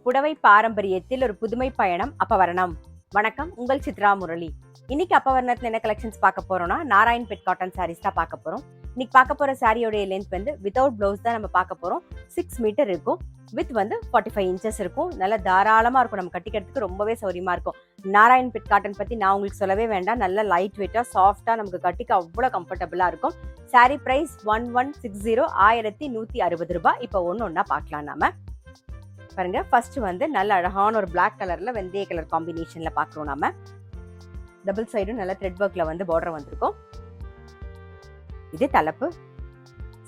புடவை பாரம்பரியத்தில் ஒரு புதுமை பயணம் அப்பவரணம். வணக்கம், உங்கள் சித்ரா முரளி. இன்னைக்கு அப்பவரணத்துல என்ன கலெக்ஷன்ஸ் பார்க்க போறோம்னா, நாராயண்பேட் காட்டன் சாரீஸ் தான் பார்க்க போறோம். இன்னைக்கு பார்க்க போற சாரியோடைய லென்த் வந்து வித்தவுட் பிளவுஸ் தான் நம்ம பார்க்க போறோம். 6 மீட்டர் இருக்கும். வித் வந்து 45 இன்ச்சஸ் இருக்கும். நல்ல தாராளமா இருக்கும், நம்ம கட்டிக்கிறதுக்கு ரொம்பவே சௌரியமா இருக்கும். நாராயண்பேட் காட்டன் பத்தி நான் உங்களுக்கு சொல்லவே வேண்டாம். நல்ல லைட் வெயிட்டா சாஃப்டா நமக்கு கட்டிக்க அவ்வளவு கம்ஃபர்டபுளா இருக்கும். சாரி பிரைஸ் 1160, 1160 ரூபாய். இப்போ ஒன்னொன்னா பார்க்கலாம். நாம பாருங்க, ஃபர்ஸ்ட் வந்து நல்ல அழகான ஒரு பிளாக் கலர்ல வெந்தய கலர் காம்பினேஷன்ல பாக்குறோம். நாம டபுள் சைடும் நல்ல த்ரெட் ஒர்க்ல வந்து பார்டர் வந்திருக்கும். இது தலைப்பு.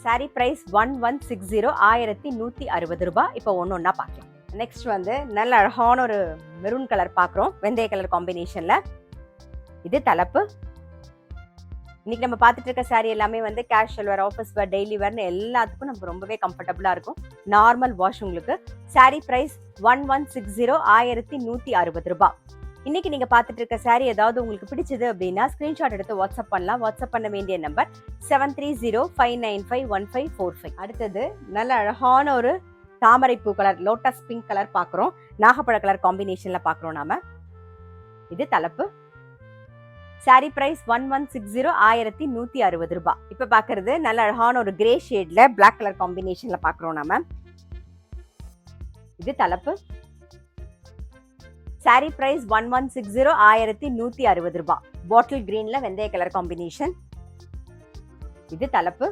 சாரி பிரைஸ் 1160, 1160 ரூபாய். இப்போ ஒன்னொன்னா பார்க்கலாம். நெக்ஸ்ட் வந்து நல்ல அழகான ஒரு மெரூன் கலர் பாக்குறோம், வெந்தய கலர் காம்பினேஷன்ல. இது தலைப்பு. இன்னைக்கு நம்ம பார்த்துட்டு இருக்க சாரி எல்லாமே வந்து casual wear, office wear, daily வேர்னு எல்லாத்துக்கும் நமக்கு ரொம்பவே கம்ஃபர்டபுளா இருக்கும். நார்மல் வாஷ் உங்களுக்கு. சாரி பிரைஸ் 1160, 1160 ரூபாய். இன்னைக்கு நீங்க பார்த்துட்டு இருக்க சாரி ஏதாவது உங்களுக்கு பிடிச்சது அப்படின்னா ஸ்கிரீன்ஷாட் எடுத்து வாட்ஸ்அப் பண்ணலாம். வாட்ஸ்அப் பண்ண வேண்டிய நம்பர் 7305951545. அடுத்தது நல்ல அழகான ஒரு தாமரை பூ கலர், லோட்டஸ் பிங்க் கலர் பாக்குறோம். நாகப்பழ கலர் காம்பினேஷன்ல பாக்குறோம் நாம. இது தலைப்பு. சாரி பிரைஸ் 1160, 1160 ரூபாய். இப்ப பாக்குறது நல்ல அழகான ஒரு கிரே ஷேட்ல பிளாக் கலர் காம்பினேஷன்ல பாக்குறோம் நாம. இது தலைப்பு. சாரி பிரைஸ் 1160, 1160 ரூபாய். பாட்டில் கிரீன்ல வெந்தய கலர் காம்பினேஷன். இது தலைப்பு.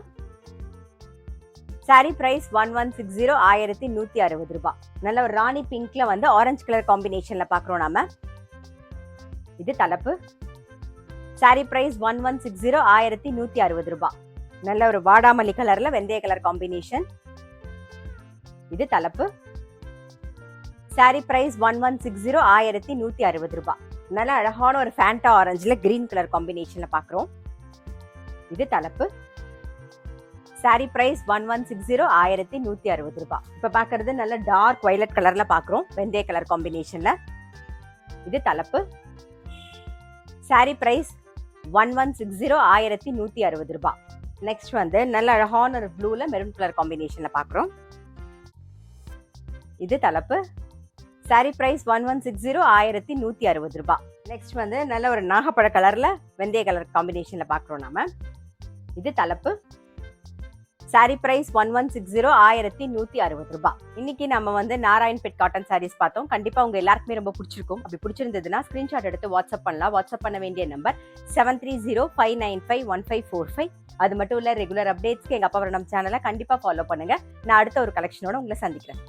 சாரி பிரைஸ் 1160, 1160 ரூபாய். நல்ல ஒரு ராணி பிங்க்ல வந்து ஆரஞ்சு கலர் காம்பினேஷன்ல பாக்குறோம் நாம. இது தலைப்பு. சாரி பிரைஸ் 1160, 1160 ரூபாய். நல்ல ஒரு வாடாமல்லி கலர்ல வெந்தய கலர் காம்பினேஷன். இது தலைப்பு. சாரி பிரைஸ் 1160, 1160 ரூபாய். நல்ல அழகான ஒரு ஃபேண்டா ஆரஞ்சுல கிரீன் கலர் காம்பினேஷன்ல பாக்குறோம். இது தலைப்பு. சாரி பிரைஸ் 1160, 1160 ரூபாய். இப்ப பாக்குறது நல்ல டார்க் வயலட் கலர்ல பாக்குறோம், வெந்தய கலர் காம்பினேஷன்ல. இது தலைப்பு. சாரி பிரைஸ் 1160, 1160 ரூபாய். நெக்ஸ்ட் வந்து நல்ல அழகான ஒரு ப்ளூல மெரூன் கலர் காம்பினேஷன்ல பாக்குறோம். இது தலைப்பு. சாரி பிரைஸ் 1160, 1160 ரூபாய். நெக்ஸ்ட் வந்து நல்ல ஒரு நாகப்பழ கலர்ல வெந்தய கலர் காம்பினேஷன்ல பாக்குறோம் நாம. இது தலைப்பு. சாரி பிரைஸ் 1160, 1160 ரூபாய். இன்னைக்கு நம்ம வந்து நாராயண்பேட் காட்டன் சாரீஸ் பார்த்தோம். கண்டிப்பா உங்க எல்லாருக்குமே ரொம்ப பிடிச்சிருக்கும். அப்படி பிடிச்சிருந்ததுன்னா ஸ்கிரீன்ஷாட் எடுத்து வாட்ஸ்அப் பண்ணலாம். வாட்ஸ்அப் பண்ண வேண்டிய நம்பர் 7305951545. அது மட்டும் இல்ல, ரெகுலர் அப்டேட்ஸ்க்கு எங்க அப்பவரணம் சேனலை கண்டிப்பா ஃபாலோ பண்ணுங்க. நான் அடுத்த ஒரு கலெக்ஷனோட உங்களை சந்திக்கிறேன்.